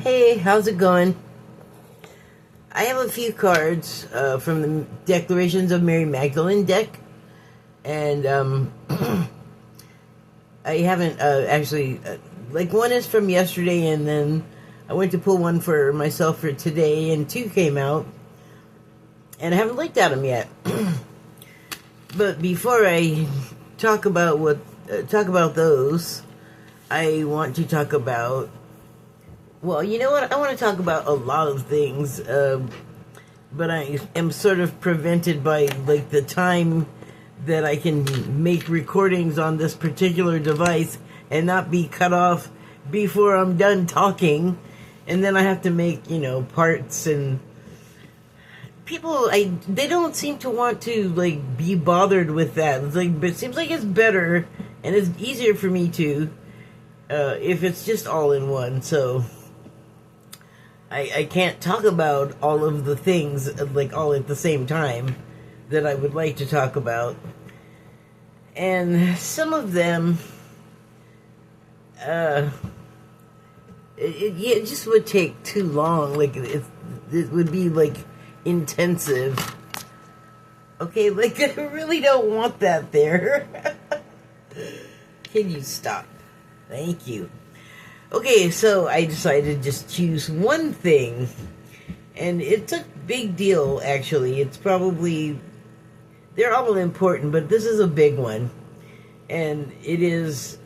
Hey, how's it going? I have a few cards from the Declarations of Mary Magdalene deck, and I haven't actually, like, one is from yesterday, and then I went to pull one for myself for today, and two came out, and I haven't looked at them yet. But before I talk about those, I want to talk about, well, you know what? I want to talk about a lot of things, but I am sort of prevented by, like, the time that I can make recordings on this particular device and not be cut off before I'm done talking. And then I have to make, parts, and people, they don't seem to want to, like, be bothered with that. It's like, it seems like it's better and it's easier for me to, if it's just all in one, so I can't talk about all of the things, like, all at the same time that I would like to talk about. And some of them, it just would take too long. Like, it would be, like, intensive. Okay, like, I really don't want that there. Can you stop? Thank you. Okay, so I decided to just choose one thing, and it's a big deal, actually. It's probably, they're all important, but this is a big one, and it is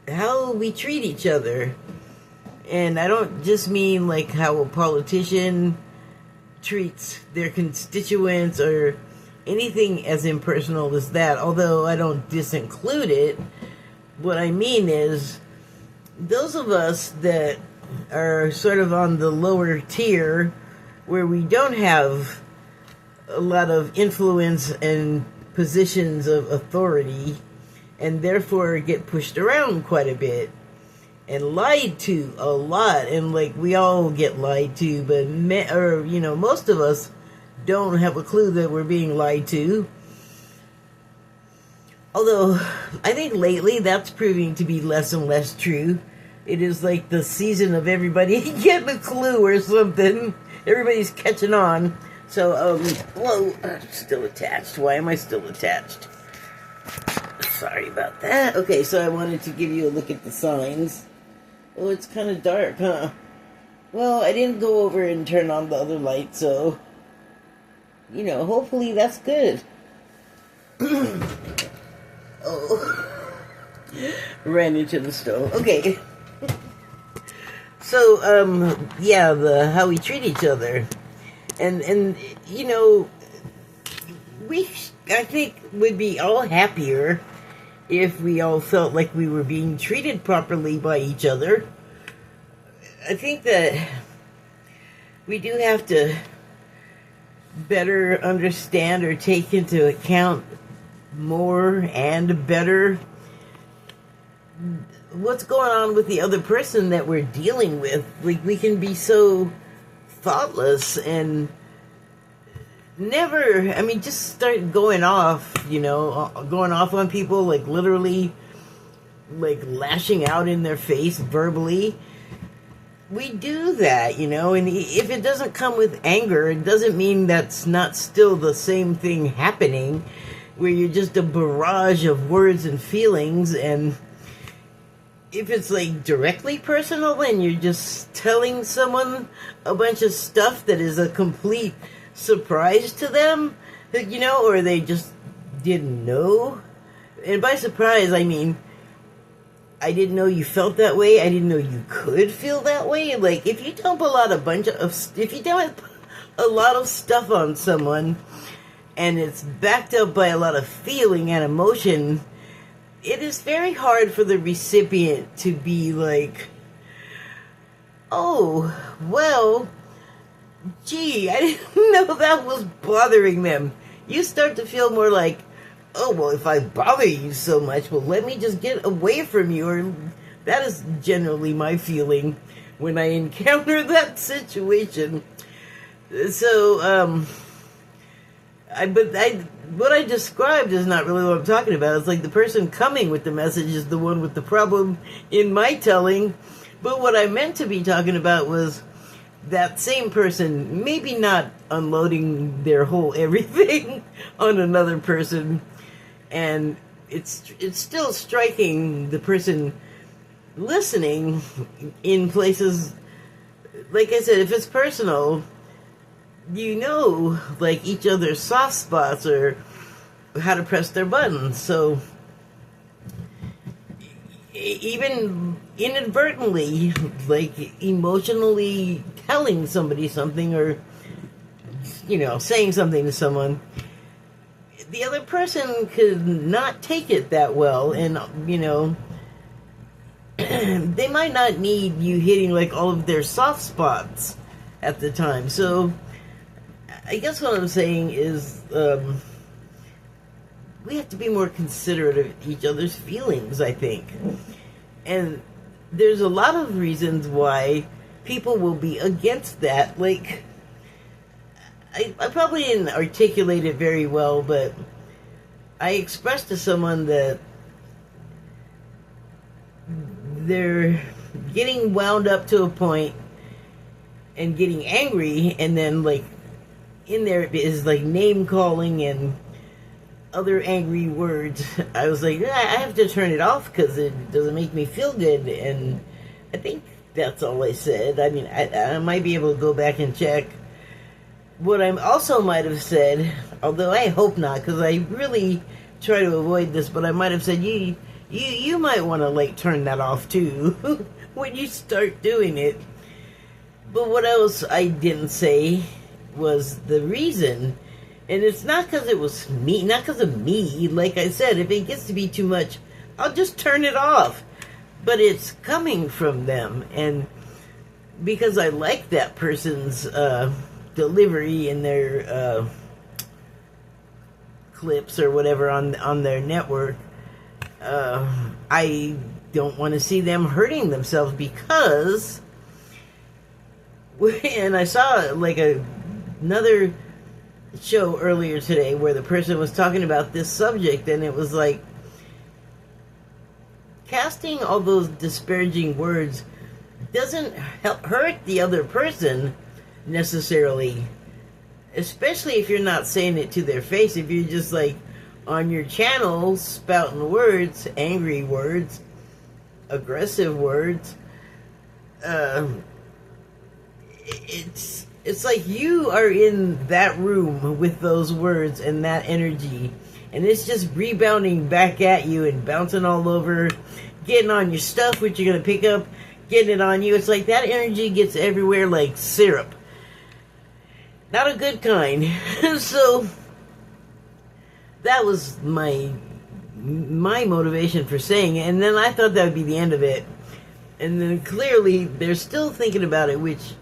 how we treat each other. And I don't just mean, like, how a politician treats their constituents or anything as impersonal as that, although I don't disinclude it. What I mean is, those of us that are sort of on the lower tier, where we don't have a lot of influence and positions of authority, and therefore get pushed around quite a bit and lied to a lot, and, like, we all get lied to, but most of us don't have a clue that we're being lied to. Although, I think lately that's proving to be less and less true. It is like the season of everybody getting a clue or something. Everybody's catching on. So, whoa, I'm still attached. Why am I still attached? Sorry about that. Okay, so I wanted to give you a look at the signs. Oh, it's kind of dark, huh? Well, I didn't go over and turn on the other light, so, hopefully that's good. Oh, ran into the stove. Okay. So, how we treat each other. And I think would be all happier if we all felt like we were being treated properly by each other. I think that we do have to better understand or take into account more and better what's going on with the other person that we're dealing with. Like, we can be so thoughtless and just start going off, going off on people, like, literally, like, lashing out in their face verbally. We do that, and if it doesn't come with anger, it doesn't mean that's not still the same thing happening, where you're just a barrage of words and feelings. And if it's, like, directly personal and you're just telling someone a bunch of stuff that is a complete surprise to them, or they just didn't know. And by surprise, I mean, I didn't know you felt that way. I didn't know you could feel that way. Like, if you dump a lot of stuff on someone, and it's backed up by a lot of feeling and emotion, it is very hard for the recipient to be like, oh, well, gee, I didn't know that was bothering them. You start to feel more like, oh, well, if I bother you so much, well, let me just get away from you. Or that is generally my feeling when I encounter that situation. So, what I described is not really what I'm talking about. It's like the person coming with the message is the one with the problem in my telling, But what I meant to be talking about was that same person maybe not unloading their whole everything on another person, and it's still striking the person listening in places, like I said, if it's personal, you know, like each other's soft spots or how to press their buttons. So even inadvertently, like emotionally telling somebody something, or saying something to someone, the other person could not take it that well, and they might not need you hitting like all of their soft spots at the time. So I guess what I'm saying is we have to be more considerate of each other's feelings, I think. And there's a lot of reasons why people will be against that. Like, I probably didn't articulate it very well, but I expressed to someone that they're getting wound up to a point and getting angry, and then like in there is like name calling and other angry words. I was like, I have to turn it off because it doesn't make me feel good. And I think that's all I said. I mean, I might be able to go back and check. What I also might have said, although I hope not, because I really try to avoid this, but I might have said, you might want to like turn that off too when you start doing it. But what else I didn't say was the reason. And it's not because it was me, not because of me. Like I said, if it gets to be too much, I'll just turn it off. But it's coming from them. And because I like that person's delivery in their clips or whatever on their network, I don't want to see them hurting themselves, because... And I saw like another show earlier today where the person was talking about this subject, and it was like, casting all those disparaging words doesn't hurt the other person necessarily, especially if you're not saying it to their face. If you're just like on your channel spouting words, angry words, aggressive words, it's like you are in that room with those words and that energy, and it's just rebounding back at you and bouncing all over, getting on your stuff, which you're going to pick up, getting it on you. It's like that energy gets everywhere like syrup. Not a good kind. So that was my motivation for saying it, and then I thought that would be the end of it. And then clearly they're still thinking about it, which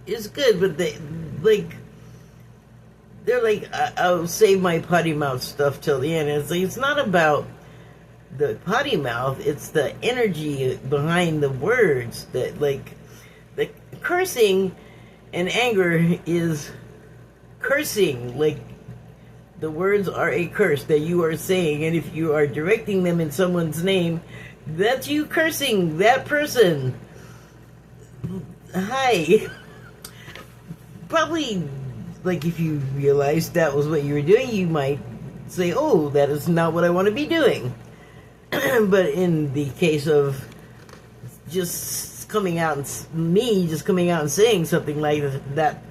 is good, but they're like, I'll save my potty mouth stuff till the end. And it's like, it's not about the potty mouth, it's the energy behind the words. That, like, the cursing and anger is cursing. Like, the words are a curse that you are saying, and if you are directing them in someone's name, that's you cursing that person. Hi. Probably, like, if you realized that was what you were doing, you might say, oh, that is not what I want to be doing. But in the case of just coming out and saying something like that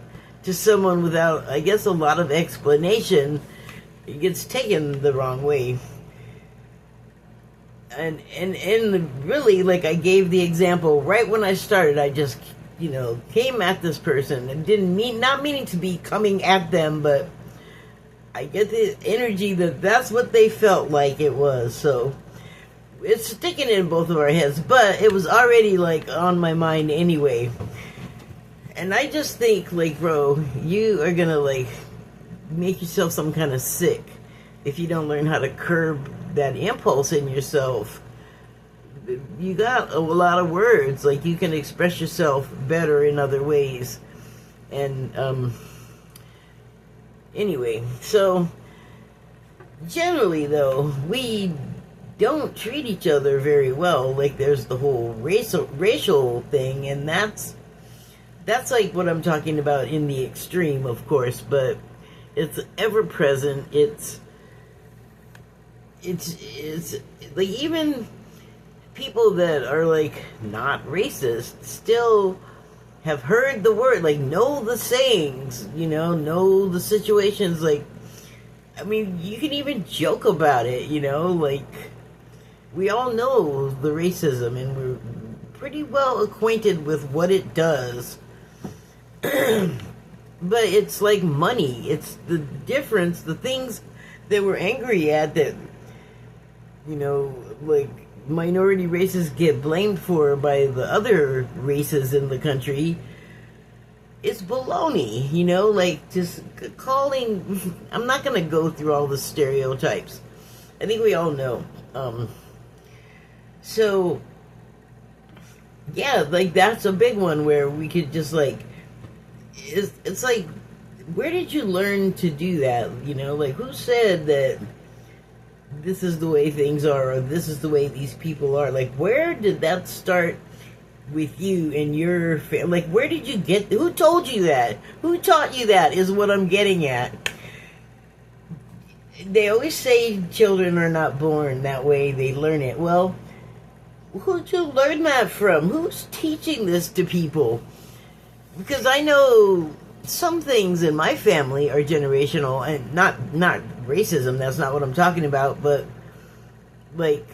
to someone without, I guess, a lot of explanation, it gets taken the wrong way. And really, like, I gave the example right when I started. I just came at this person and not meaning to be coming at them, but I get the energy that's what they felt like it was. So it's sticking in both of our heads, but it was already like on my mind anyway. And I just think, like, bro, you are gonna like make yourself some kind of sick if you don't learn how to curb that impulse in yourself. You got a lot of words, like, you can express yourself better in other ways. And anyway, so generally though, we don't treat each other very well. Like there's the whole racial thing, and that's like what I'm talking about in the extreme, of course, but it's ever present. It's like even people that are like not racist still have heard the word, like know the sayings, know the situations. Like, I mean, you can even joke about it, like we all know the racism and we're pretty well acquainted with what it does. But it's like money. It's the difference, the things that we're angry at that, like minority races get blamed for by the other races in the country. It's baloney, like just calling. I'm not going to go through all the stereotypes. I think we all know. So, yeah, like that's a big one where we could just like, it's like, where did you learn to do that? Like who said that this is the way things are, or this is the way these people are? Like, where did that start with you and your family? Like, where did you get, who told you that? Who taught you that is what I'm getting at. They always say children are not born that way, they learn it. Well, who'd you learn that from? Who's teaching this to people? Because I know some things in my family are generational, and not racism, that's not what I'm talking about, but like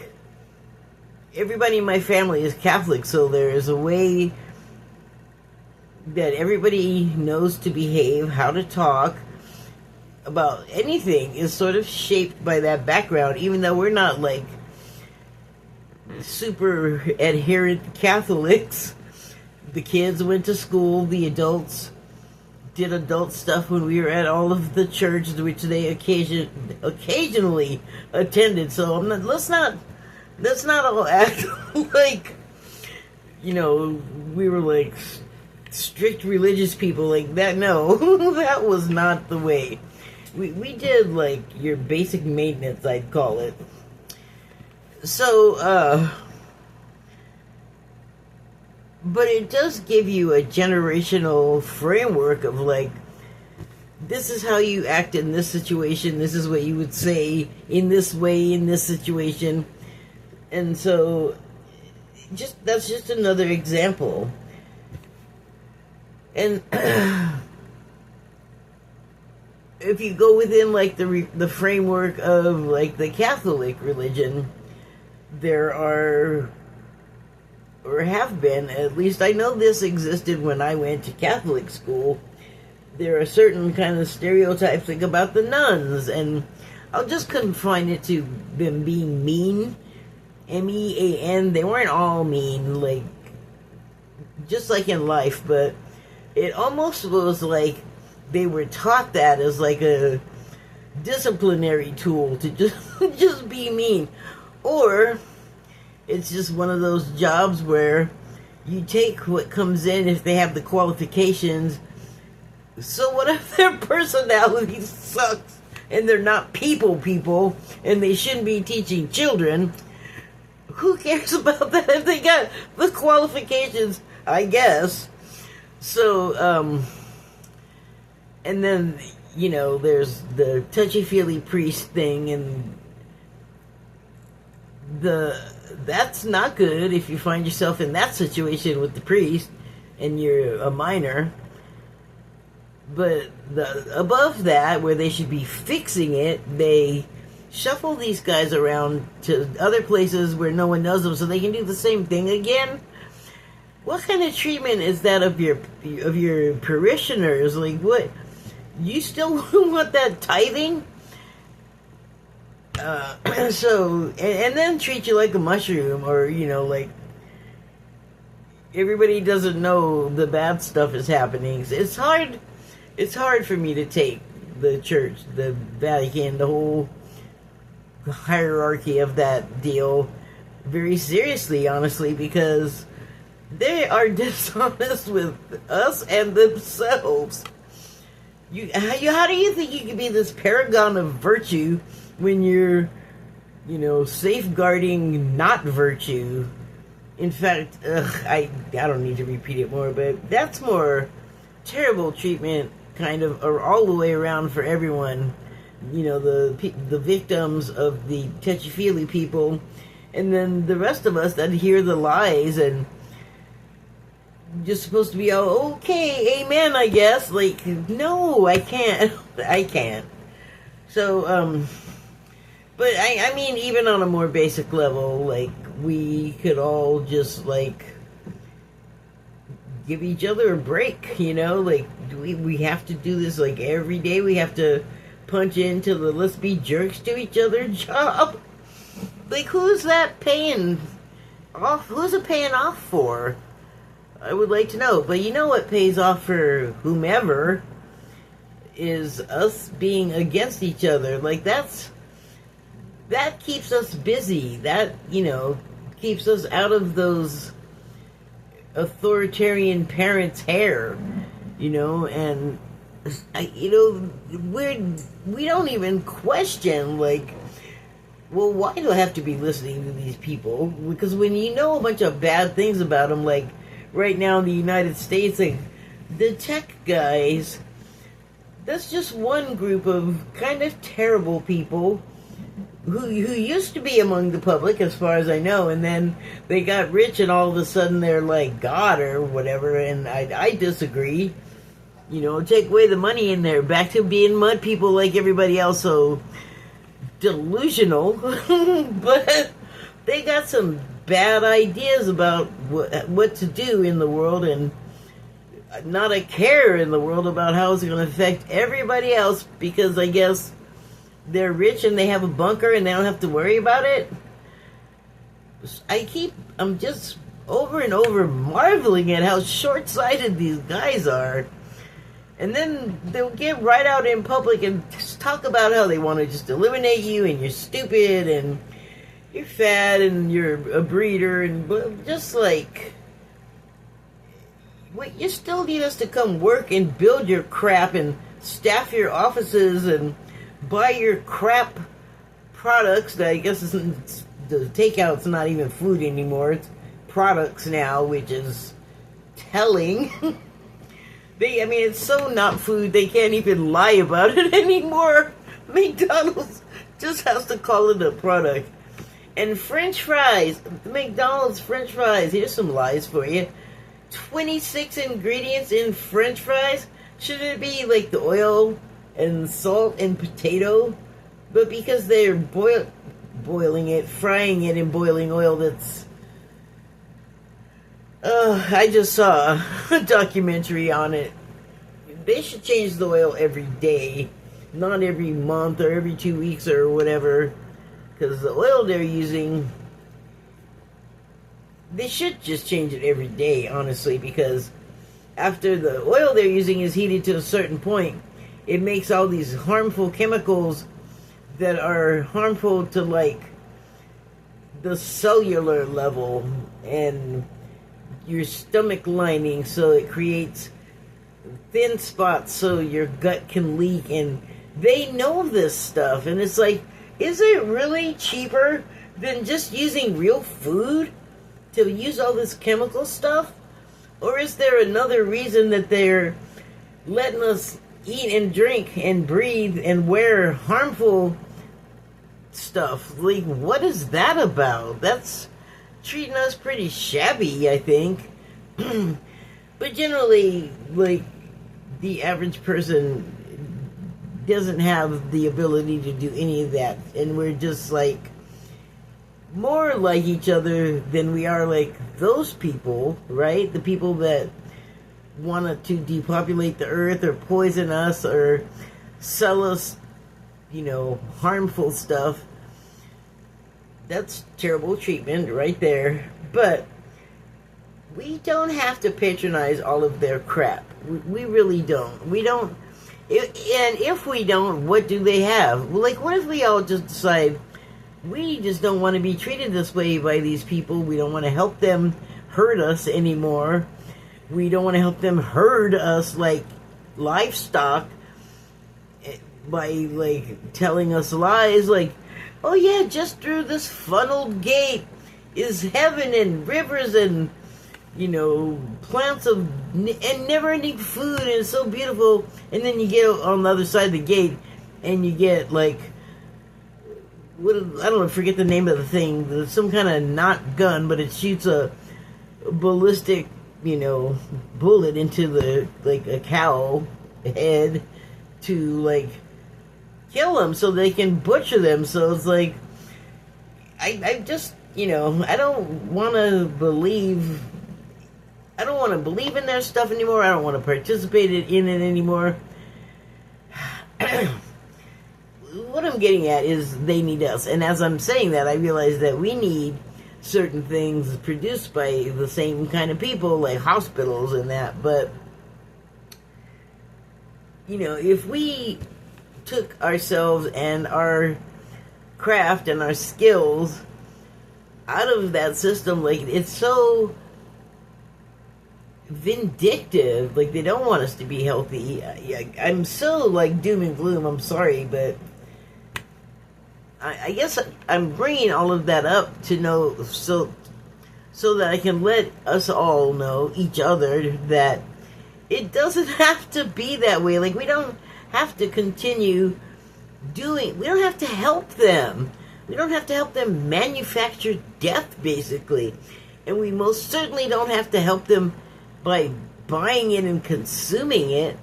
everybody in my family is Catholic, so there is a way that everybody knows to behave, how to talk about anything is sort of shaped by that background, even though we're not like super adherent Catholics. The kids went to school, the adults did adult stuff when we were at all of the church, which they occasionally attended. So let's not all act like, we were like strict religious people like that. No, that was not the way. We did like your basic maintenance, I'd call it. So, but it does give you a generational framework of like, this is how you act in this situation, this is what you would say in this way in this situation. And so that's just another example. And if you go within like the framework of like the Catholic religion, there are, or have been, at least I know this existed when I went to Catholic school, there are certain kind of stereotypes like about the nuns, and I'll just confine it to them being mean, M-E-A-N. They weren't all mean, like, just like in life, but it almost was like they were taught that as like a disciplinary tool to just be mean. Or it's just one of those jobs where you take what comes in if they have the qualifications. So what if their personality sucks and they're not people and they shouldn't be teaching children? Who cares about that if they got the qualifications, I guess. So, and then, there's the touchy-feely priest thing, and that's not good if you find yourself in that situation with the priest and you're a minor. But above that, where they should be fixing it, they shuffle these guys around to other places where no one knows them so they can do the same thing again. What kind of treatment is that of your parishioners? Like, what? You still want that tithing? So, and then treat you like a mushroom, or, like, everybody doesn't know the bad stuff is happening. It's hard for me to take the church, the Vatican, the whole hierarchy of that deal very seriously, honestly, because they are dishonest with us and themselves. How do you think you can be this paragon of virtue when you're safeguarding not virtue. In fact, I don't need to repeat it more, but that's more terrible treatment, kind of, or all the way around for everyone. The victims of the touchy-feely people, and then the rest of us that hear the lies and just supposed to be all okay, amen, I guess. Like, no, I can't. I can't. So, but I mean, even on a more basic level, like, we could all just, like, give each other a break, Like, we have to do this, like, every day. We have to punch into the let's be jerks to each other job. Like, who's that paying off? Who's it paying off for? I would like to know. But you know what pays off for whomever is us being against each other. Like, that keeps us busy. That, keeps us out of those authoritarian parents' hair, and we don't even question, like, well, why do I have to be listening to these people? Because when you know a bunch of bad things about them, like right now in the United States, like the tech guys, that's just one group of kind of terrible people who used to be among the public, as far as I know, and then they got rich and all of a sudden they're like God or whatever, and I disagree. Take away the money in there, back to being mud people like everybody else, so delusional. But they got some bad ideas about what to do in the world, and not a care in the world about how it's going to affect everybody else, because I guess they're rich and they have a bunker and they don't have to worry about it. I'm just over and over marveling at how short-sighted these guys are. And then they'll get right out in public and just talk about how they want to just eliminate you, and you're stupid and you're fat and you're a breeder, and just like, wait, you still need us to come work and build your crap and staff your offices and buy your crap products that I guess isn't, the takeout's not even food anymore, it's products now, which is telling. It's so not food, they can't even lie about it anymore. McDonald's just has to call it a product. And French fries, McDonald's French fries, here's some lies for you. 26 ingredients in French fries? Should it be like the oil and salt and potato? But because they're boiling it, frying it in boiling oil, that's... I just saw a documentary on it. They should change the oil every day, not every month or every 2 weeks or whatever, because the oil they're using, they should just change it every day, honestly, because after the oil they're using is heated to a certain point, it makes all these harmful chemicals that are harmful to, like, the cellular level and your stomach lining, so it creates thin spots so your gut can leak, and they know this stuff, and it's like, is it really cheaper than just using real food to use all this chemical stuff? Or is there another reason that they're letting us eat and drink and breathe and wear harmful stuff? Like, what is that about? That's treating us pretty shabby, I think. But generally, like, the average person doesn't have the ability to do any of that, and we're just like more like each other than we are like those people, right? The people that wanted to depopulate the earth or poison us or sell us, harmful stuff. That's terrible treatment right there. But we don't have to patronize all of their crap. We really don't. We don't. And if we don't, what do they have? Like, what if we all just decide we just don't want to be treated this way by these people? We don't want to help them hurt us anymore. We don't want to help them herd us like livestock by, like, telling us lies. Like, Oh yeah, just through this funneled gate is heaven and rivers and, you know, plants of and never-ending food, and it's so beautiful. And then you get on the other side of the gate, and you get like, what, I don't know, forget the name of the thing. There's some kind of not gun, but it shoots a ballistic, you know, bullet into the like a cow head to like kill them, so they can butcher them. So it's like, I just, you know, I don't want to believe in their stuff anymore. I don't want to participate in it anymore. What I'm getting at is they need us. And as I'm saying that, I realize that we need certain things produced by the same kind of people, like hospitals and that. But, you know, if we took ourselves and our craft and our skills out of that system, like, it's so vindictive. Like, they don't want us to be healthy. I'm so, like, doom and gloom. I'm sorry, but I guess I'm bringing all of that up to know, so that I can let us all know, each other, that it doesn't have to be that way. Like, we don't have to continue we don't have to help them. We don't have to help them manufacture death, basically. And we most certainly don't have to help them by buying it and consuming it.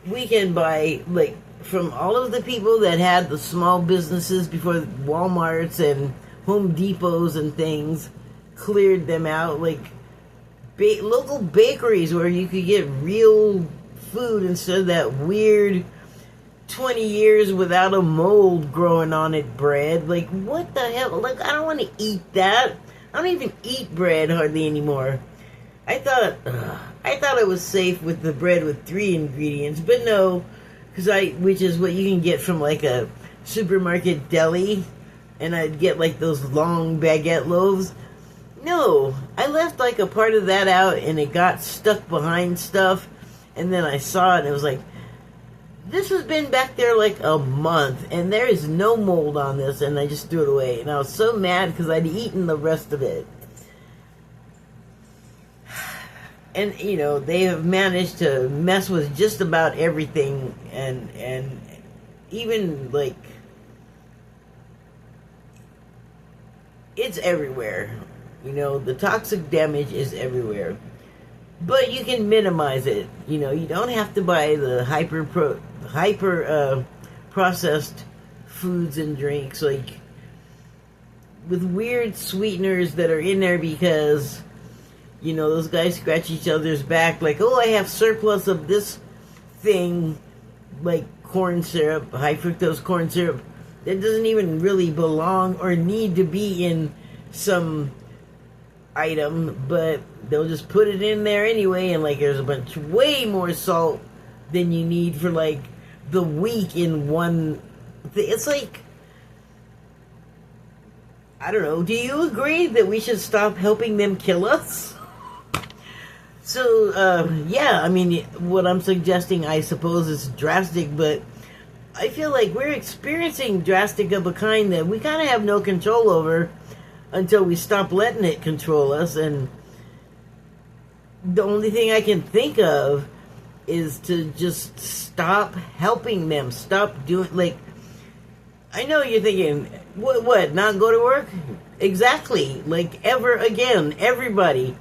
We can buy, like, from all of the people that had the small businesses before Walmarts and Home Depots and things cleared them out, like local bakeries where you could get real food instead of that weird 20 years without a mold growing on it bread. Like, what the hell? Like, I don't want to eat that. I don't even eat bread hardly anymore. I thought it was safe with the bread with 3 ingredients, but no, which is what you can get from like a supermarket deli, and I'd get like those long baguette loaves. No, I left like a part of that out, and it got stuck behind stuff, and then I saw it, and it was like, this has been back there like a month, and there is no mold on this, and I just threw it away, and I was so mad because I'd eaten the rest of it. And, you know, they have managed to mess with just about everything, and even, like, it's everywhere. You know, the toxic damage is everywhere. But you can minimize it. You know, you don't have to buy the hyper processed foods and drinks, like, with weird sweeteners that are in there because, you know, those guys scratch each other's back, like, oh, I have surplus of this thing, like corn syrup, high fructose corn syrup, that doesn't even really belong or need to be in some item, but they'll just put it in there anyway, and like there's a bunch, way more salt than you need for like the week in one thing. It's like, I don't know, do you agree that we should stop helping them kill us? So, yeah, I mean, what I'm suggesting, I suppose, is drastic, but I feel like we're experiencing drastic of a kind that we kind of have no control over until we stop letting it control us. And the only thing I can think of is to just stop helping them. Stop doing, like, I know you're thinking, what, not go to work? Exactly. Like, ever again, everybody.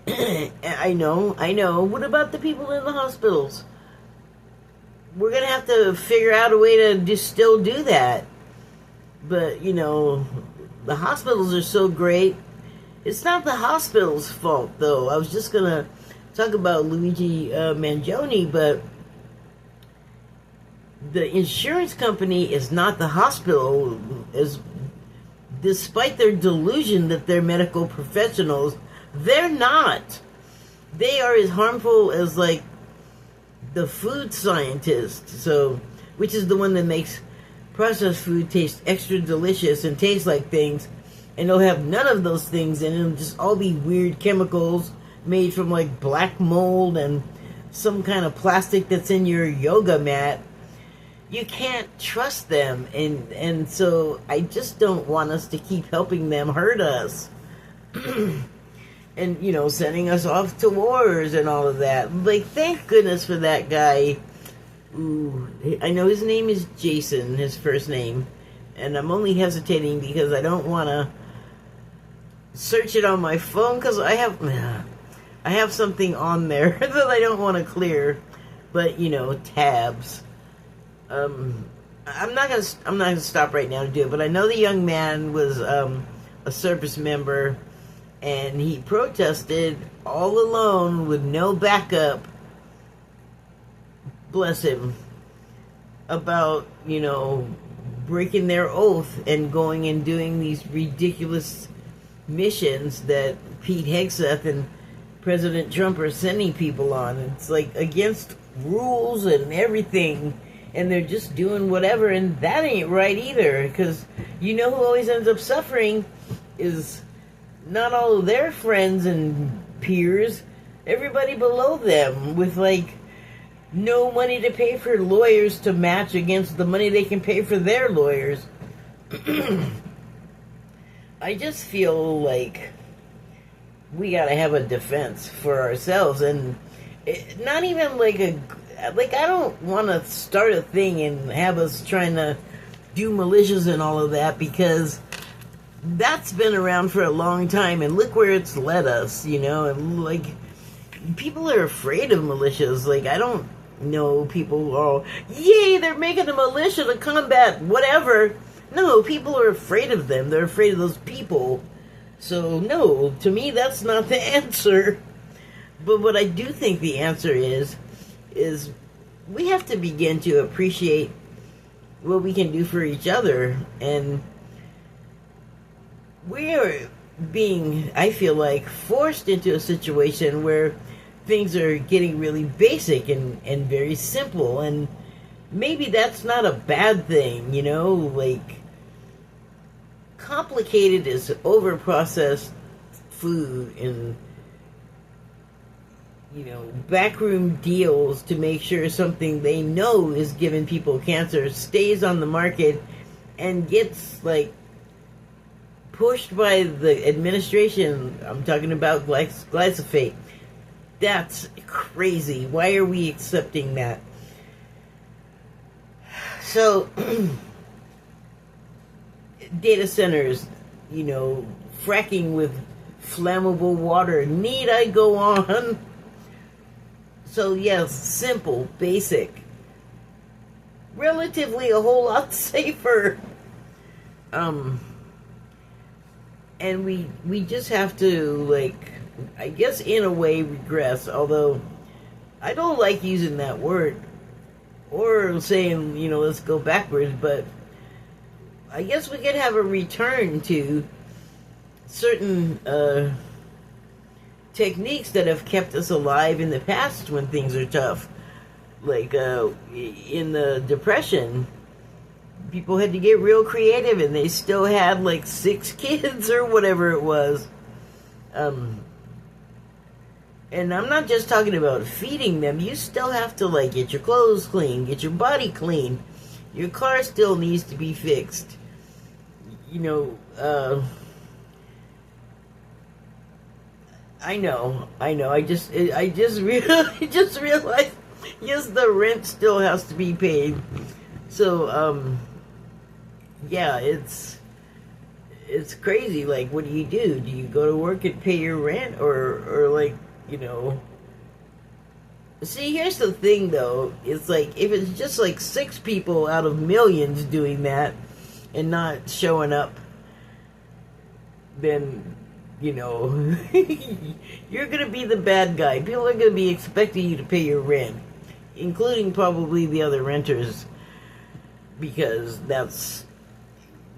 I know. What about the people in the hospitals? We're going to have to figure out a way to just still do that. But, you know, the hospitals are so great. It's not the hospital's fault, though. I was just going to talk about Luigi Mangione, but the insurance company is not the hospital, despite their delusion that they're medical professionals. They're not. They are as harmful as, like, the food scientist, so, which is the one that makes processed food taste extra delicious and taste like things, and they'll have none of those things, and it'll just all be weird chemicals made from, like, black mold and some kind of plastic that's in your yoga mat. you can't trust them, and so I just don't want us to keep helping them hurt us. And sending us off to wars and all of that. Like, thank goodness for that guy. Ooh, I know his name is Jason, his first name, and I'm only hesitating because I don't want to search it on my phone because I have something on there that I don't want to clear. But tabs. I'm not gonna stop right now to do it. But I know the young man was a service member, and he protested all alone with no backup. Bless him. About breaking their oath and going and doing these ridiculous missions that Pete Hegseth and President Trump are sending people on. It's like against rules and everything, and they're just doing whatever, and that ain't right either, because who always ends up suffering is not all of their friends and peers, everybody below them, with no money to pay for lawyers to match against the money they can pay for their lawyers. I just feel like we gotta have a defense for ourselves, and not even I don't want to start a thing and have us trying to do militias and all of that, because that's been around for a long time, and look where it's led us, and people are afraid of militias. I don't know people all, yay, they're making a militia to combat whatever. No, people are afraid of them. They're afraid of those people. So no, to me that's not the answer. But what I do think the answer is we have to begin to appreciate what we can do for each other. And we are being, I feel like, forced into a situation where things are getting really basic and very simple. And maybe that's not a bad thing, complicated is over-processed food and backroom deals to make sure something they know is giving people cancer stays on the market and gets pushed by the administration. I'm talking about glyphosate. That's crazy. Why are we accepting that? So data centers, fracking with flammable water. Need I go on? So yes, simple, basic, relatively a whole lot safer. And we just have to, I guess in a way, regress, although I don't like using that word or saying, let's go backwards, but I guess we could have a return to certain techniques that have kept us alive in the past when things are tough. In the Depression, people had to get real creative, and they still had 6 kids or whatever it was. And I'm not just talking about feeding them. You still have to get your clothes clean, get your body clean. Your car still needs to be fixed. I know. I just realized, yes, the rent still has to be paid. So, yeah, it's crazy. What do? Do you go to work and pay your rent, or See, here's the thing, though. It's if it's just 6 people out of millions doing that and not showing up, then, you're going to be the bad guy. People are going to be expecting you to pay your rent, including probably the other renters, because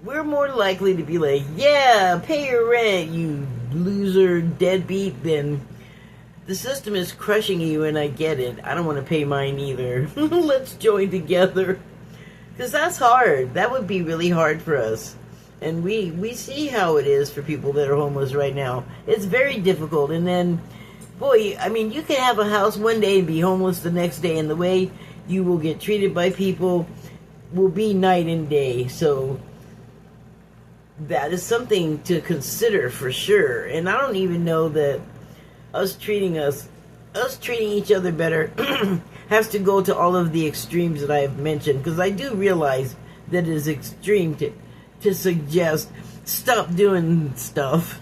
we're more likely to be yeah, pay your rent, you loser, deadbeat, than the system is crushing you, and I get it. I don't want to pay mine either. Let's join together. Because that's hard. That would be really hard for us. And we see how it is for people that are homeless right now. It's very difficult. And then, boy, you can have a house one day and be homeless the next day. And the way you will get treated by people, will be night and day. So that is something to consider for sure. And I don't even know that us treating each other better has to go to all of the extremes that I have mentioned, because I do realize that it is extreme to suggest stop doing stuff.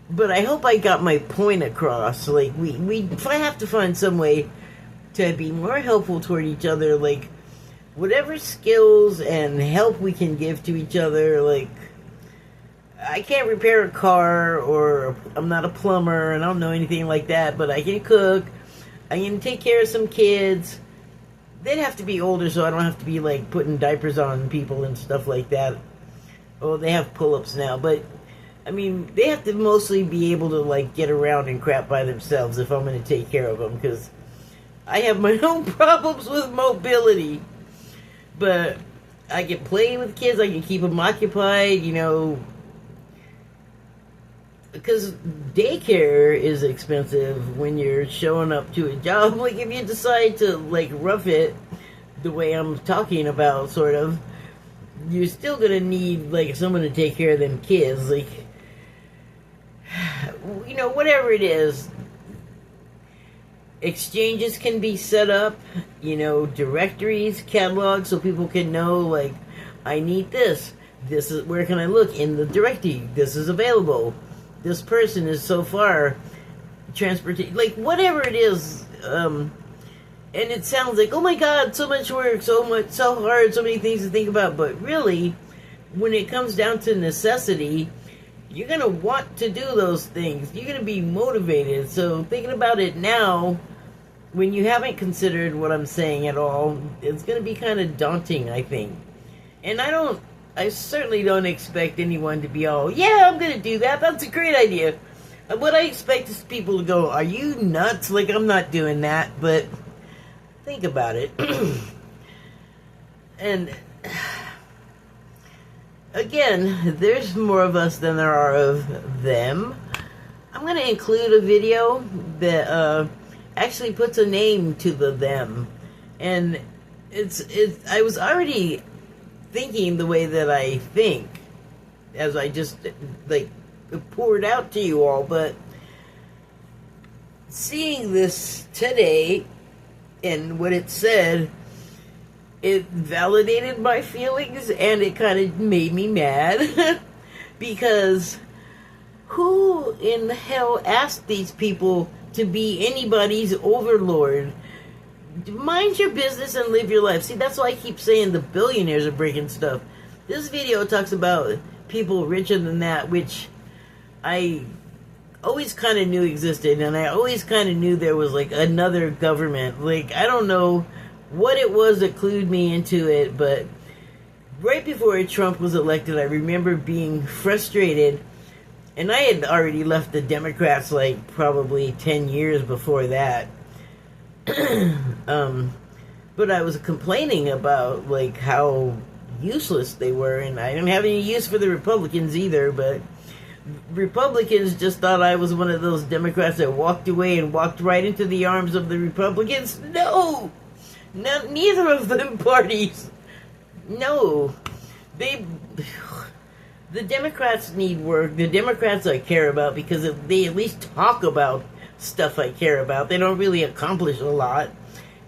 But I hope I got my point across. Like, we have to find some way to be more helpful toward each other. Like, whatever skills and help we can give to each other. Like, I can't repair a car, or I'm not a plumber, and I don't know anything like that, but I can cook. I can take care of some kids. They'd have to be older, so I don't have to be, like, putting diapers on people and stuff like that. Oh, they have pull-ups now, but, I mean, they have to mostly be able to, like, get around and crap by themselves if I'm going to take care of them, because I have my own problems with mobility. But I can play with kids, I can keep them occupied, you know, because daycare is expensive when you're showing up to a job. Like, if you decide to, like, rough it the way I'm talking about, sort of, you're still gonna need, like, someone to take care of them kids. Like, you know, whatever it is, exchanges can be set up, you know, directories, catalogs, so people can know, like, I need this. This is, where can I look in the directory? This is available. This person is so far transportation, like, whatever it is. And it sounds like, oh my god, so much work, so hard, so many things to think about. But really, when it comes down to necessity, you're gonna want to do those things. You're gonna be motivated. So thinking about it now, when you haven't considered what I'm saying at all, it's gonna be kind of daunting, I think. And I certainly don't expect anyone to be all, yeah, I'm going to do that. That's a great idea. What I expect is people to go, are you nuts? Like, I'm not doing that. But think about it. And again, there's more of us than there are of them. I'm going to include a video that actually puts a name to the them. And I was already thinking the way that I think, as I just, like, poured out to you all, but seeing this today and what it said, it validated my feelings, and it kind of made me mad. Because who in the hell asked these people to be anybody's overlord? Mind your business and live your life. See, that's why I keep saying the billionaires are breaking stuff. This video talks about people richer than that, which I always kind of knew existed, and I always kind of knew there was, like, another government. Like, I don't know what it was that clued me into it, but right before Trump was elected, I remember being frustrated, and I had already left the Democrats, like, probably 10 years before that. But I was complaining about, like, how useless they were, and I didn't have any use for the Republicans either, but Republicans just thought I was one of those Democrats that walked away and walked right into the arms of the Republicans. No! Neither of them parties. No. The Democrats need work. The Democrats I care about, because they at least talk about stuff I care about. They don't really accomplish a lot.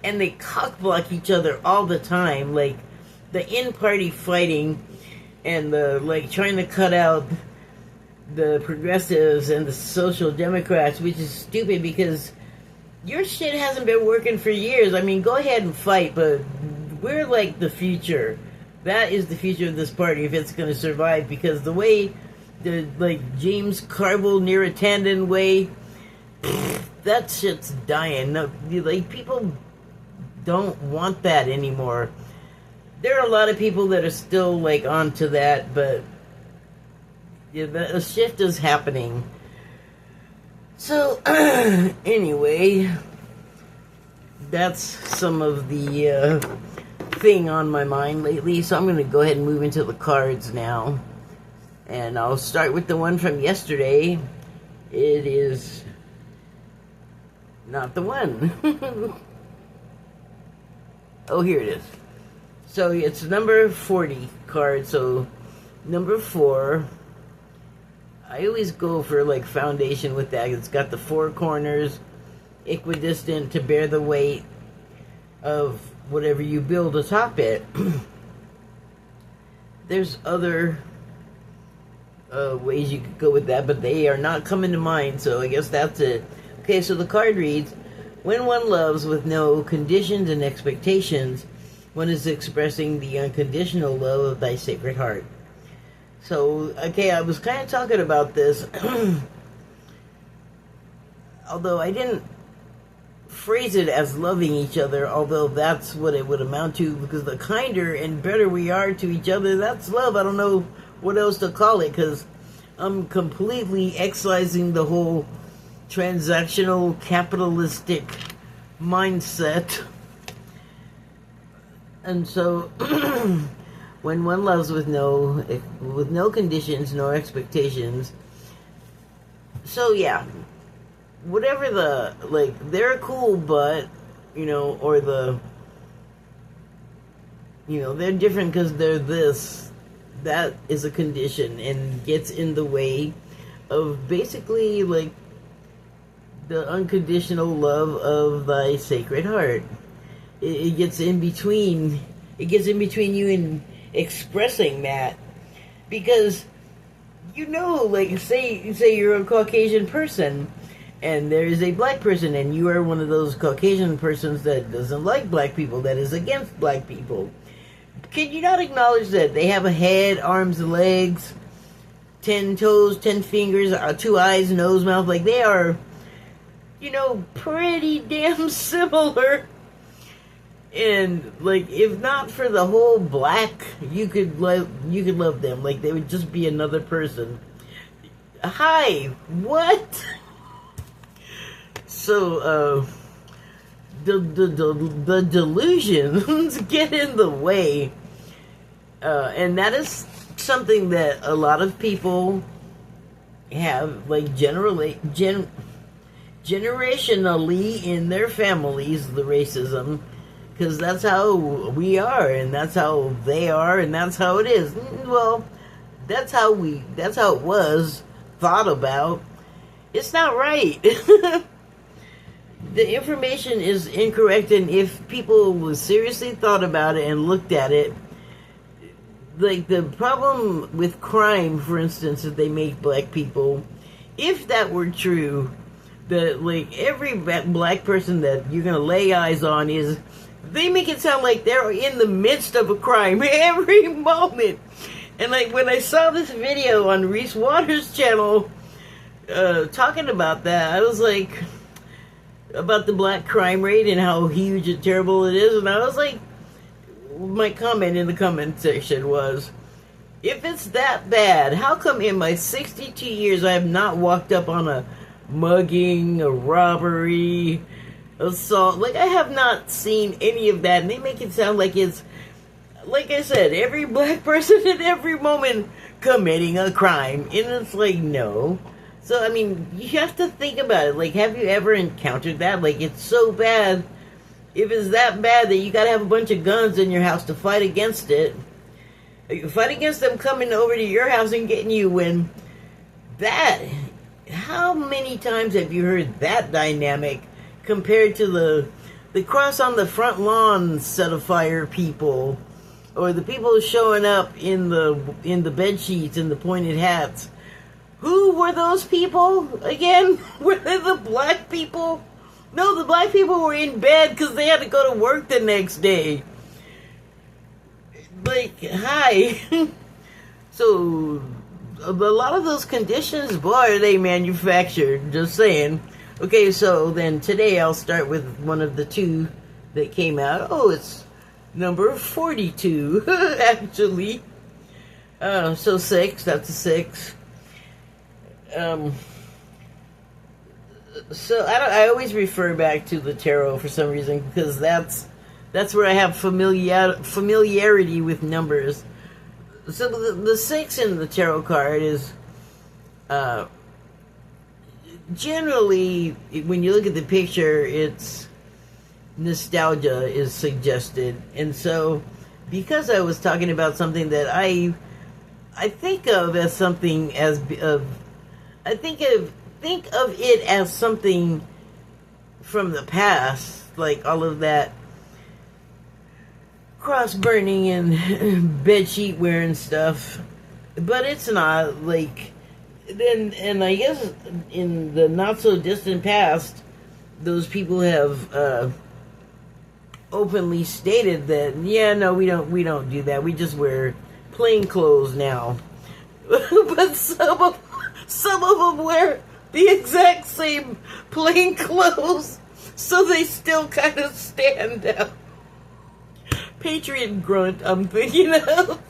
And they cockblock each other all the time. Like, the in-party fighting and the, like, trying to cut out the progressives and the social democrats, which is stupid because your shit hasn't been working for years. I mean, go ahead and fight, but we're, like, the future. That is the future of this party if it's going to survive, because the way the, like, James Carville Neratandon way, that shit's dying. No, like, people don't want that anymore. There are a lot of people that are still, like, onto that, but yeah, a shift is happening. So, anyway, that's some of the thing on my mind lately. So I'm going to go ahead and move into the cards now. And I'll start with the one from yesterday. It is not the one. Oh, here it is. So it's number 40 card. So number 4. I always go for like foundation with that. It's got the 4 corners, equidistant to bear the weight of whatever you build atop it. There's other ways you could go with that, but they are not coming to mind, so I guess that's it. Okay, so the card reads, when one loves with no conditions and expectations, one is expressing the unconditional love of thy sacred heart. So, okay, I was kind of talking about this, although I didn't phrase it as loving each other, although that's what it would amount to, because the kinder and better we are to each other, that's love. I don't know what else to call it, because I'm completely excising the whole transactional capitalistic mindset. And so when one loves with no conditions nor expectations, so yeah, whatever the, like, they're cool, but, you know, or the, you know, they're different because they're this, that is a condition and gets in the way of basically, like, the unconditional love of thy sacred heart. It gets in between, you and expressing that, because, you know, like, say you're a Caucasian person, and there is a black person, and you are one of those Caucasian persons that doesn't like black people, that is against black people. Can you not acknowledge that they have a head, arms, and legs, 10 toes, 10 fingers, 2 eyes, nose, mouth? Like, they are, you know, pretty damn similar. And, like, if not for the whole black, you could love them. Like, they would just be another person. Hi, what? So, the delusions get in the way, and that is something that a lot of people have, like, generationally in their families, the racism, because that's how we are, and that's how they are, and that's how it is. Well, that's how it was thought about. It's not right. The information is incorrect, and if people seriously thought about it and looked at it, like the problem with crime, for instance, that they make black people, if that were true, that like every black person that you're gonna lay eyes on is, they make it sound like they're in the midst of a crime every moment. And like when I saw this video on Reese Waters' channel talking about that, I was like, about the black crime rate and how huge and terrible it is, and I was like, my comment in the comment section was, if it's that bad, how come in my 62 years I have not walked up on a mugging, a robbery, assault? Like, I have not seen any of that, and they make it sound like it's, like I said, every black person at every moment committing a crime, and it's like, no. So, I mean, you have to think about it. Like, have you ever encountered that? Like, it's so bad. If it's that bad that you gotta have a bunch of guns in your house to fight against it. You fight against them coming over to your house and getting you, when that... How many times have you heard that dynamic compared to the cross on the front lawn set of fire people? Or the people showing up in the bed sheets and the pointed hats? Who were those people again? Were they the black people? No, the black people were in bed because they had to go to work the next day. Like, hi. So, a lot of those conditions, boy, are they manufactured. Just saying. Okay, so then today I'll start with one of the 2 that came out. Oh, it's number 42, actually. So 6, that's a 6. So I always refer back to the tarot for some reason, because that's where I have familiarity with numbers. So the 6 in the tarot card is generally, when you look at the picture, it's nostalgia is suggested, and so because I was talking about something that I think of as something as I think of it as something from the past, like all of that cross burning and bedsheet wearing stuff, but it's not. Like, then, and I guess in the not so distant past, those people have openly stated that, yeah, no, we don't do that. We just wear plain clothes now. But some of them wear the exact same plain clothes, so they still kind of stand out. Patriot grunt, I'm thinking of.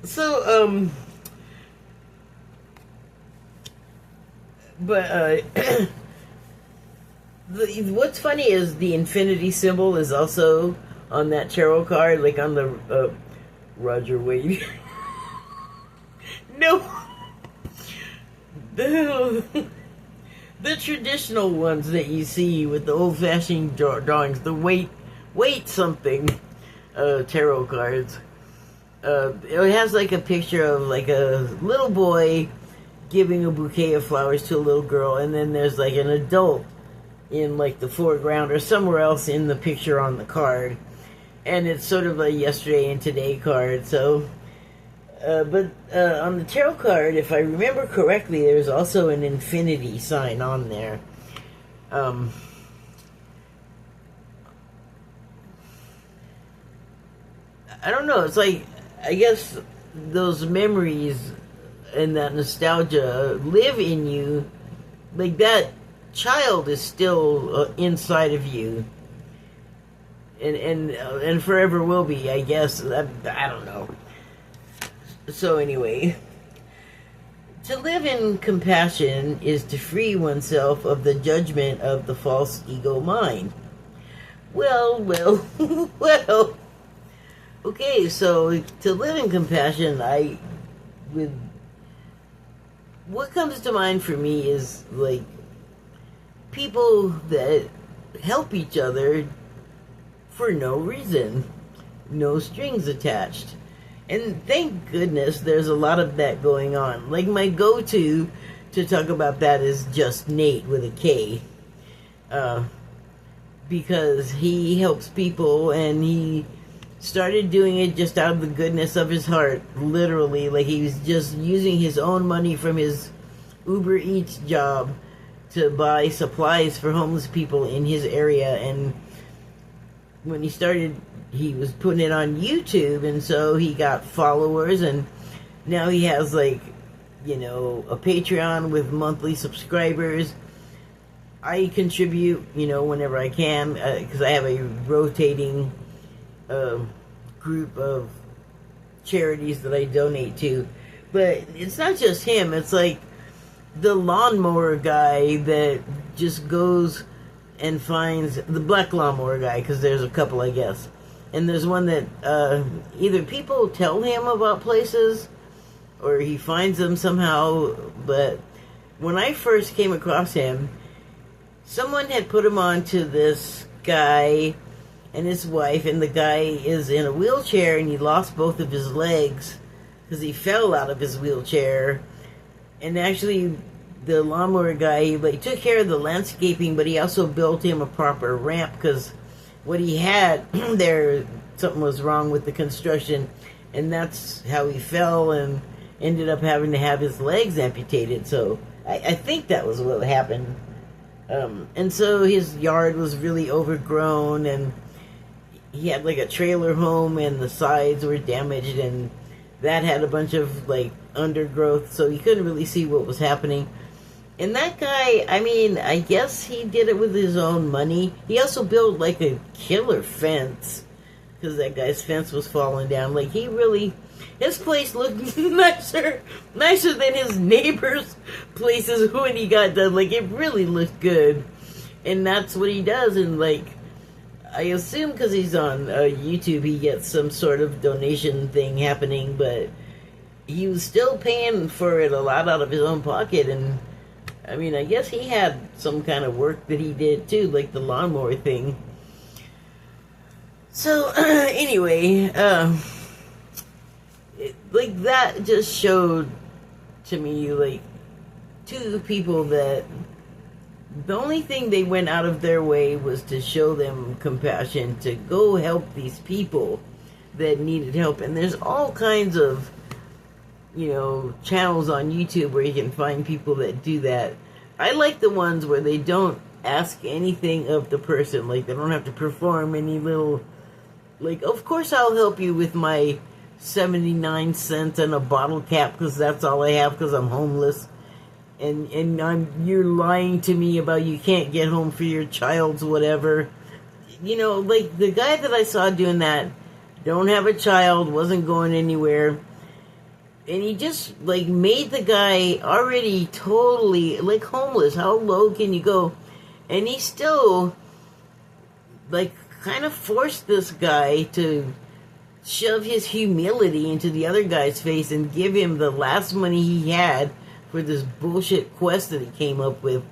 So, but what's funny is the infinity symbol is also on that tarot card, like on the Roger Wade. No, the traditional ones that you see with the old-fashioned drawings, the wait something tarot cards. It has like a picture of like a little boy giving a bouquet of flowers to a little girl, and then there's like an adult in like the foreground or somewhere else in the picture on the card, and it's sort of a yesterday and today card. So but on the tarot card, if I remember correctly, there's also an infinity sign on there. I don't know, it's like, I guess those memories and that nostalgia live in you. Like, that child is still inside of you, and forever will be, I guess. I don't know. So anyway, to live in compassion is to free oneself of the judgment of the false ego mind. Well, well. Okay, so to live in compassion, what comes to mind for me is like people that help each other for no reason, no strings attached. And thank goodness there's a lot of that going on. Like, my go-to to talk about that is Just Nate with a K. Because he helps people, and he started doing it just out of the goodness of his heart, literally. Like, he was just using his own money from his Uber Eats job to buy supplies for homeless people in his area. And when he started, he was putting it on YouTube, and so he got followers, and now he has, like, you know, a Patreon with monthly subscribers. I contribute, you know, whenever I can, because I have a rotating group of charities that I donate to. But it's not just him, it's like the lawnmower guy that just goes and finds the black lawnmower guy, because there's a couple, I guess. And there's one that either people tell him about places or he finds them somehow. But when I first came across him, someone had put him on to this guy and his wife, and the guy is in a wheelchair, and he lost both of his legs because he fell out of his wheelchair. And actually, the lawnmower guy, he like took care of the landscaping, but he also built him a proper ramp, because what he had there, something was wrong with the construction, and that's how he fell and ended up having to have his legs amputated. So I think that was what happened. And so his yard was really overgrown, and he had like a trailer home, and the sides were damaged, and that had a bunch of like undergrowth, so he couldn't really see what was happening. And that guy, I mean, I guess he did it with his own money. He also built like a killer fence, because that guy's fence was falling down. Like, he really, his place looked nicer than his neighbors' places when he got done. Like, it really looked good. And that's what he does. And like, I assume because he's on YouTube, he gets some sort of donation thing happening, but he was still paying for it a lot out of his own pocket. And I mean, I guess he had some kind of work that he did too, like the lawnmower thing. So anyway, like that just showed to me like two people that the only thing they went out of their way was to show them compassion, to go help these people that needed help. And there's all kinds of, channels on YouTube where you can find people that do that. I like the ones where they don't ask anything of the person. Like, they don't have to perform any little, like, of course I'll help you with my 79 cents and a bottle cap because that's all I have because I'm homeless. And you're lying to me about you can't get home for your child's whatever. Like the guy that I saw doing that, don't have a child, wasn't going anywhere. And he just, like, made the guy already totally, like, homeless. How low can you go? And he still, like, kind of forced this guy to shove his humility into the other guy's face and give him the last money he had for this bullshit quest that he came up with.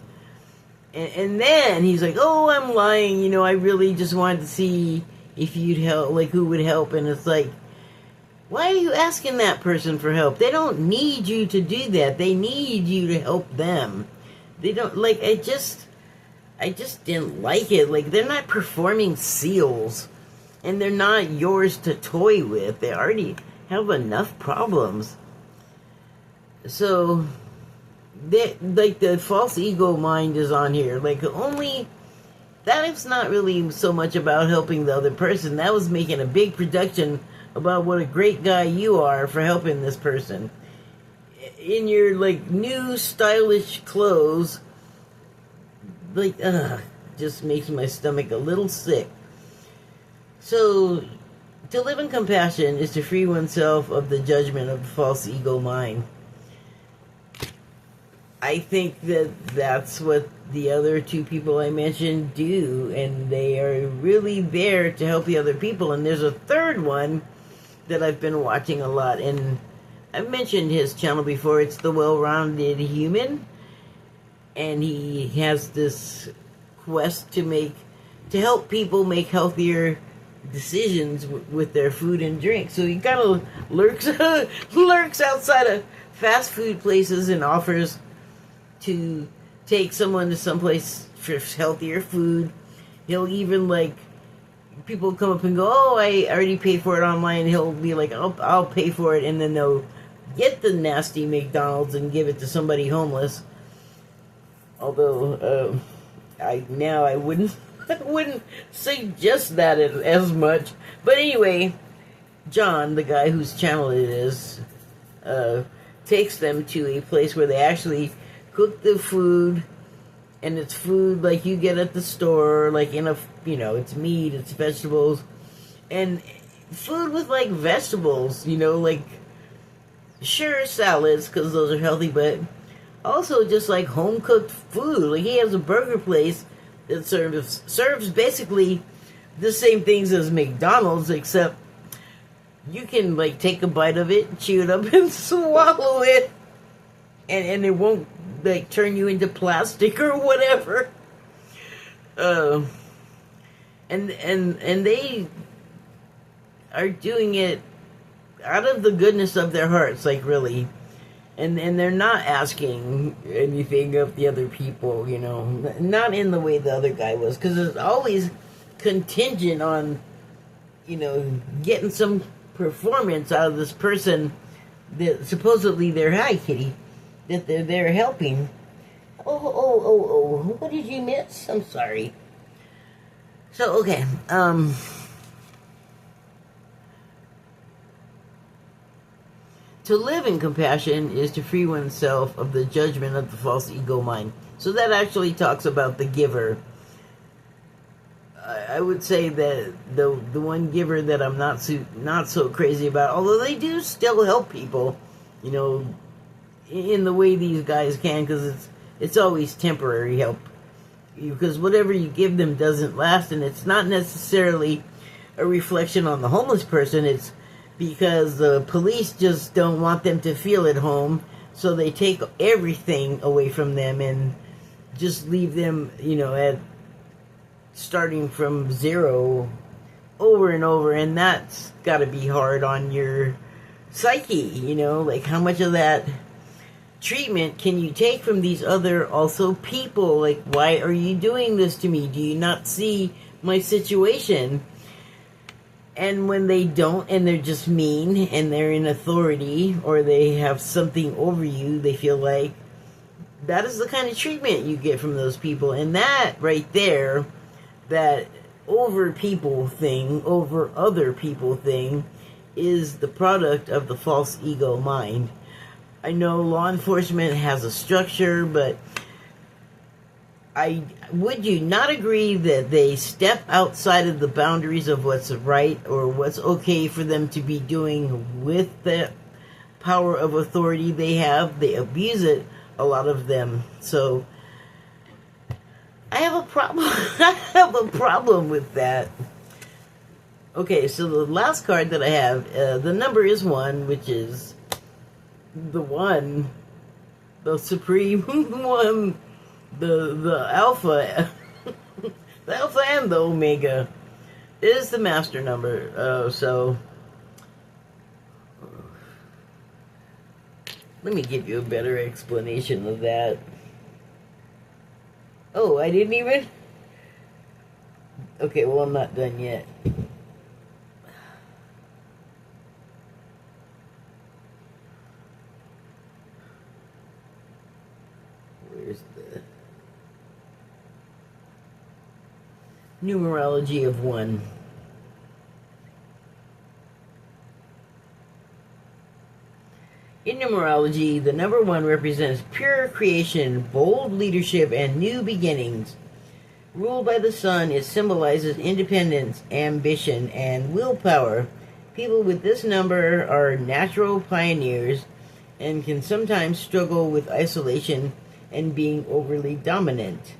And then he's like, oh, I'm lying, I really just wanted to see if you'd help, like, who would help. And it's like, why are you asking that person for help? They don't need you to do that. They need you to help them. They don't, like, I just didn't like it. Like, they're not performing seals. And they're not yours to toy with. They already have enough problems. So, like, the false ego mind is on here. Like, only, that is not really so much about helping the other person. That was making a big production about what a great guy you are for helping this person. In your, like, new stylish clothes, like, just makes my stomach a little sick. So, to live in compassion is to free oneself of the judgment of the false ego mind. I think that that's what the other two people I mentioned do, and they are really there to help the other people. And there's a third one that I've been watching a lot, and I've mentioned his channel before. It's The Well-Rounded Human, and he has this quest to help people make healthier decisions with their food and drink. So he kind of lurks outside of fast food places and offers to take someone to someplace for healthier food. He'll even, like, people come up and go, oh, I already paid for it online. He'll be like, I'll pay for it, and then they'll get the nasty McDonald's and give it to somebody homeless. Although I wouldn't suggest that as much. But anyway, John, the guy whose channel it is, takes them to a place where they actually cook the food, and it's food like you get at the store, like in a, it's meat, it's vegetables, and food with, like, vegetables, like, sure, salads, because those are healthy, but also just, like, home-cooked food. Like, he has a burger place that serves basically the same things as McDonald's, except you can, like, take a bite of it, chew it up, and swallow it, and it won't, like, turn you into plastic or whatever. And they are doing it out of the goodness of their hearts, like, really. And they're not asking anything of the other people, not in the way the other guy was, because it's always contingent on, getting some performance out of this person that supposedly they're, hi, kitty, that they're helping. Oh, what did you miss? I'm sorry. So, okay, to live in compassion is to free oneself of the judgment of the false ego mind. So that actually talks about the giver. I would say that the one giver that I'm not so crazy about, although they do still help people, in the way these guys can, because it's always temporary help. Because whatever you give them doesn't last, and it's not necessarily a reflection on the homeless person. It's because the police just don't want them to feel at home, so they take everything away from them and just leave them, at starting from zero over and over, and that's got to be hard on your psyche, you know, like how much of that treatment can you take from these other also people? Like, why are you doing this to me? Do you not see my situation? And when they don't, and they're just mean, and they're in authority, or they have something over you, they feel like that is the kind of treatment you get from those people. And that right there, that over people thing, over other people thing, is the product of the false ego mind. I know law enforcement has a structure, but would you not agree that they step outside of the boundaries of what's right or what's okay for them to be doing with the power of authority they have? They abuse it, a lot of them. So I have a problem. I have a problem with that. Okay, so the last card that I have, the number is 1, which is the one, the supreme one, the alpha, the alpha and the omega is the master number. So let me give you a better explanation of that. Oh, I didn't even? Okay, well, I'm not done yet. Where's the numerology of 1? In numerology, the number 1 represents pure creation, bold leadership, and new beginnings. Ruled by the sun, it symbolizes independence, ambition, and willpower. People with this number are natural pioneers and can sometimes struggle with isolation and being overly dominant.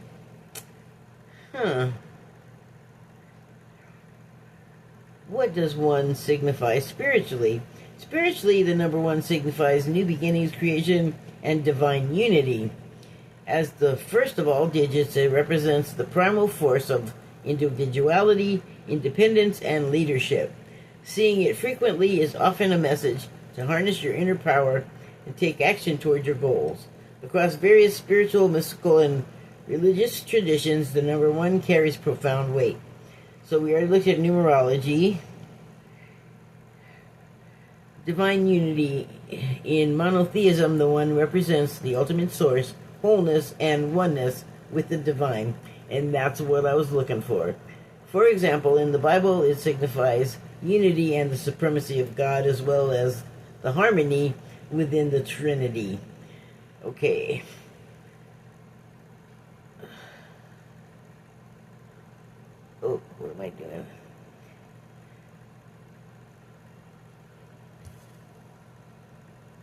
What does 1 signify spiritually? Spiritually, the number 1 signifies new beginnings, creation, and divine unity. As the first of all digits, it represents the primal force of individuality, independence, and leadership. Seeing it frequently is often a message to harness your inner power and take action toward your goals. Across various spiritual, mystical, and religious traditions, the number 1 carries profound weight. So we already looked at numerology. Divine unity. In monotheism, the 1 represents the ultimate source, wholeness, and oneness with the divine. And that's what I was looking for. For example, in the Bible, it signifies unity and the supremacy of God, as well as the harmony within the Trinity. Okay. Oh, what am I doing?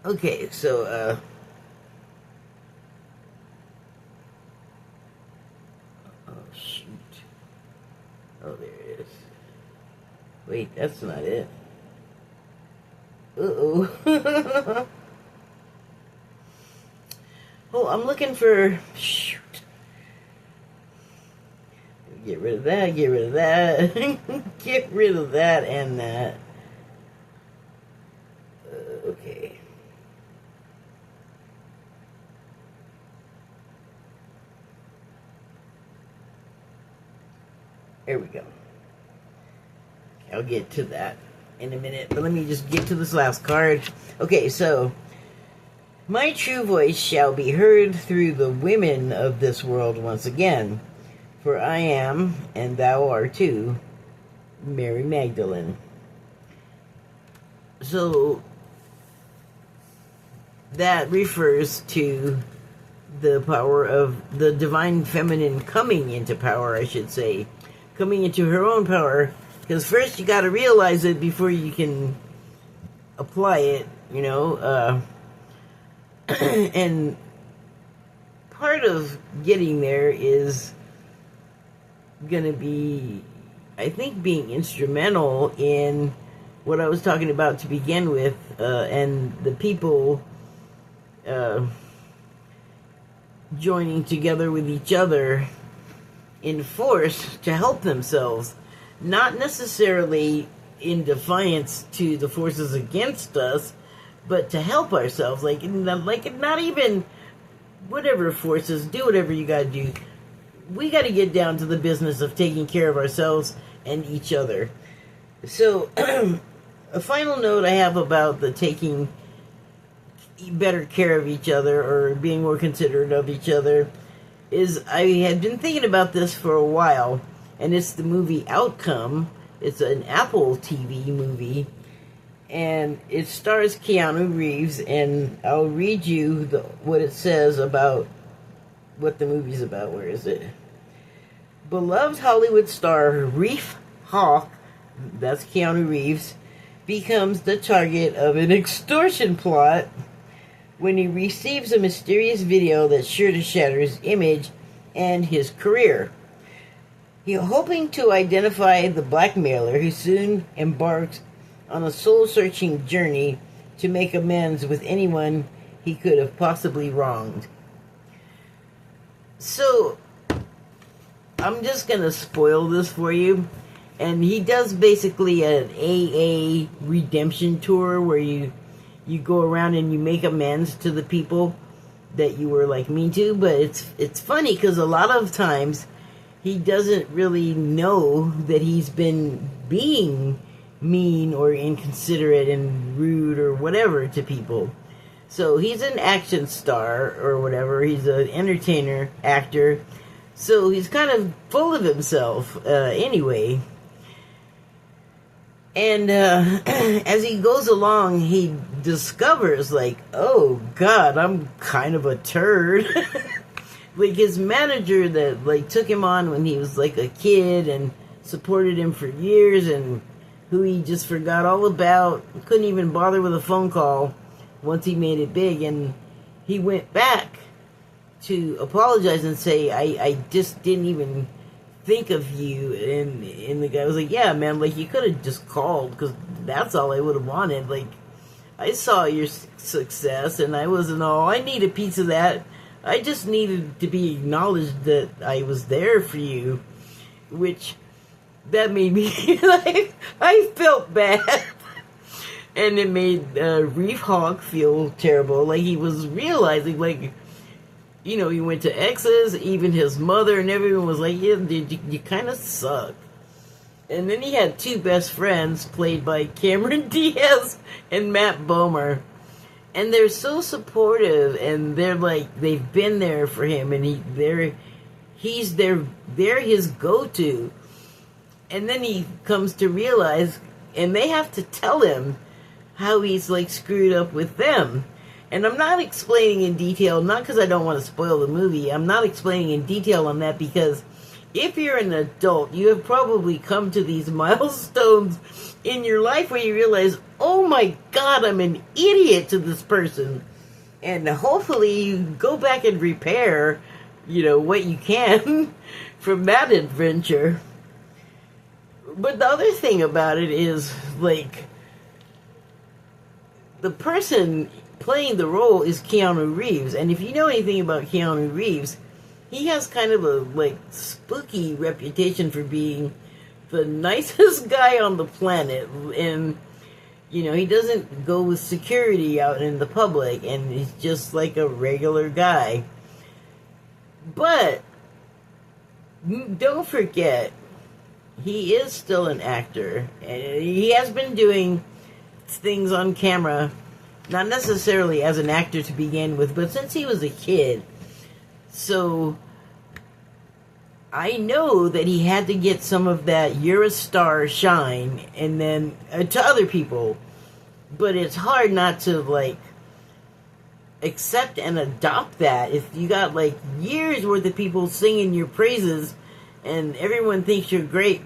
Okay, so, oh, shoot. Oh, there it is. Wait, that's not it. Uh-oh. Oh, I'm looking for... Shoot. Get rid of that, get rid of that. Get rid of that and that. Okay. There we go. I'll get to that in a minute, but let me just get to this last card. Okay, so... My true voice shall be heard through the women of this world once again. For I am, and thou art too, Mary Magdalene. So, that refers to the power of the divine feminine coming into power, I should say. Coming into her own power. Because first you got to realize it before you can apply it, you know. And part of getting there is going to be, I think, being instrumental in what I was talking about to begin with, and the people joining together with each other in force to help themselves. not necessarily in defiance to the forces against us, but to help ourselves. Like not even whatever forces, do whatever you gotta do. We gotta get down to the business of taking care of ourselves and each other. So, a final note I have about the taking better care of each other or being more considerate of each other is I had been thinking about this for a while, and it's the movie Outcome. It's an Apple TV movie, and it stars Keanu Reeves, and I'll read you what it says about what the movie's about. Where is it? Beloved Hollywood star Reef Hawk, that's Keanu Reeves, becomes the target of an extortion plot when he receives a mysterious video that's sure to shatter his image and his career. He's hoping to identify the blackmailer who soon embarks on a soul-searching journey to make amends with anyone he could have possibly wronged. So, I'm just going to spoil this for you. And he does basically an AA redemption tour where you go around and you make amends to the people that you were like mean to. But it's funny because a lot of times he doesn't really know that he's been being mean or inconsiderate and rude or whatever to people. So he's an action star or whatever. He's an entertainer, actor. So he's kind of full of himself anyway. And as he goes along, he discovers, like, oh, God, I'm kind of a turd. Like, his manager that, like, took him on when he was, like, a kid and supported him for years and who he just forgot all about, couldn't even bother with a phone call once he made it big. And he went back to apologize and say, I just didn't even think of you. And the guy was like, yeah, man, like, you could have just called, because that's all I would have wanted. Like, I saw your success and I wasn't all, I need a piece of that. I just needed to be acknowledged that I was there for you. Which that made me like, I felt bad. And it made Reef Hawk feel terrible. Like, he was realizing, like, you know, he went to exes, even his mother and everyone was like, yeah, dude, you kind of suck. And then he had two best friends played by Cameron Diaz and Matt Bomer. And they're so supportive, and they're like, they've been there for him, and they're his go-to. And then he comes to realize, and they have to tell him how he's, like, screwed up with them. And I'm not explaining in detail, not because I don't want to spoil the movie. I'm not explaining in detail on that because if you're an adult, you have probably come to these milestones in your life where you realize, oh my God, I'm an idiot to this person. And hopefully you go back and repair, you know, what you can from that adventure. But the other thing about it is, like, the person playing the role is Keanu Reeves. And if you know anything about Keanu Reeves, he has kind of a, like, spooky reputation for being the nicest guy on the planet. And, you know, he doesn't go with security out in the public, and he's just like a regular guy. But don't forget, he is still an actor. And he has been doing things on camera, not necessarily as an actor to begin with, but since he was a kid. So I know that he had to get some of that "you're a star" shine, and then to other people. But it's hard not to, like, accept and adopt that if you got, like, years worth of people singing your praises and everyone thinks you're great.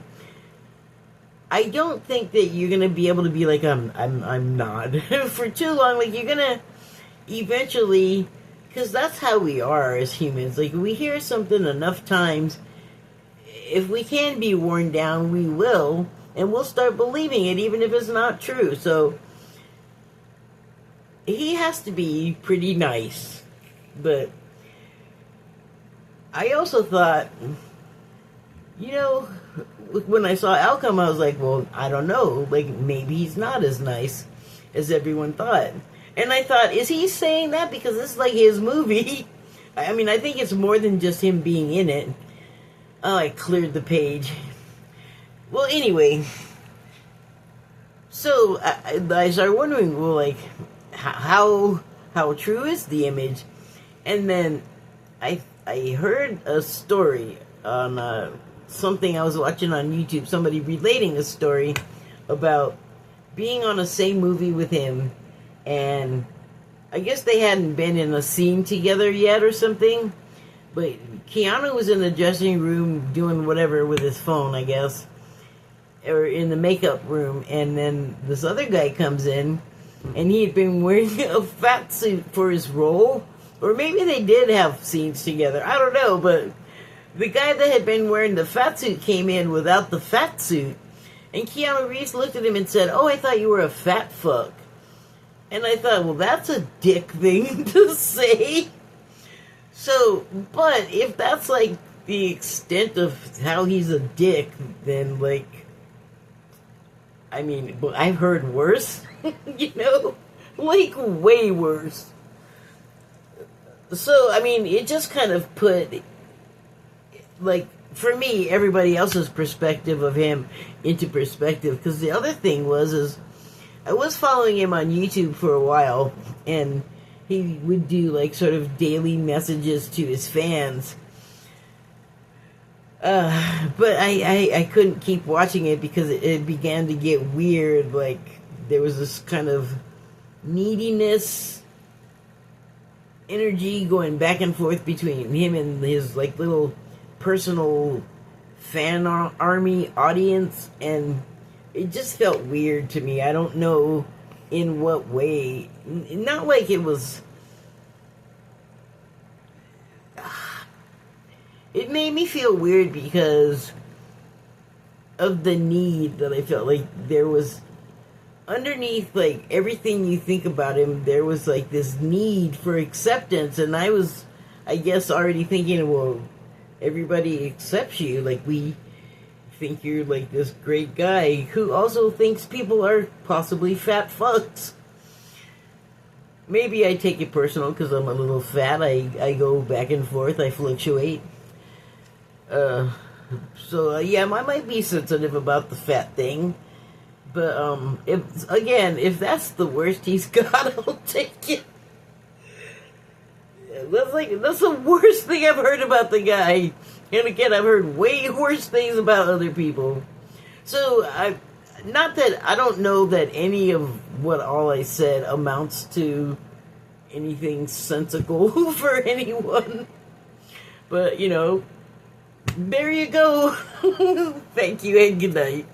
I don't think that you're gonna be able to be like, I'm not for too long. Like, you're gonna eventually, because that's how we are as humans. Like, we hear something enough times, if we can be worn down, we will, and we'll start believing it even if it's not true. So he has to be pretty nice. But I also thought, you know, when I saw Outcome, I was like, well, I don't know. Like, maybe he's not as nice as everyone thought. And I thought, is he saying that because this is like his movie? I mean, I think it's more than just him being in it. Oh, I cleared the page. Well, anyway, so I started wondering, well, like, how true is the image? And then I heard a story on something I was watching on YouTube. Somebody relating a story about being on a same movie with him, and I guess they hadn't been in a scene together yet or something. But Keanu was in the dressing room doing whatever with his phone, I guess, or in the makeup room, and then this other guy comes in, and he had been wearing a fat suit for his role, or maybe they did have scenes together, I don't know, but the guy that had been wearing the fat suit came in without the fat suit, and Keanu Reeves looked at him and said, "Oh, I thought you were a fat fuck." And I thought, well, that's a dick thing to say. So, but if that's like the extent of how he's a dick, then like, I mean, I've heard worse, you know, like way worse. So, I mean, it just kind of put, like, for me, everybody else's perspective of him into perspective. Because the other thing is I was following him on YouTube for a while, and he would do like sort of daily messages to his fans. But I couldn't keep watching it because it began to get weird. Like, there was this kind of neediness energy going back and forth between him and his like little personal fan army audience, and it just felt weird to me. I don't know in what way. Not like it was... It made me feel weird because of the need that I felt like there was underneath, like, everything you think about him. There was like this need for acceptance, and I was, I guess, already thinking, well, everybody accepts you. Like, we think you're like this great guy who also thinks people are possibly fat fucks. Maybe I take it personal because I'm a little fat. I go back and forth. I fluctuate. So yeah, I might be sensitive about the fat thing. But if that's the worst he's got, I'll take it. That's the worst thing I've heard about the guy. And again, I've heard way worse things about other people. So not that I don't know that any of what all I said amounts to anything sensical for anyone. But, you know, there you go. Thank you and good night.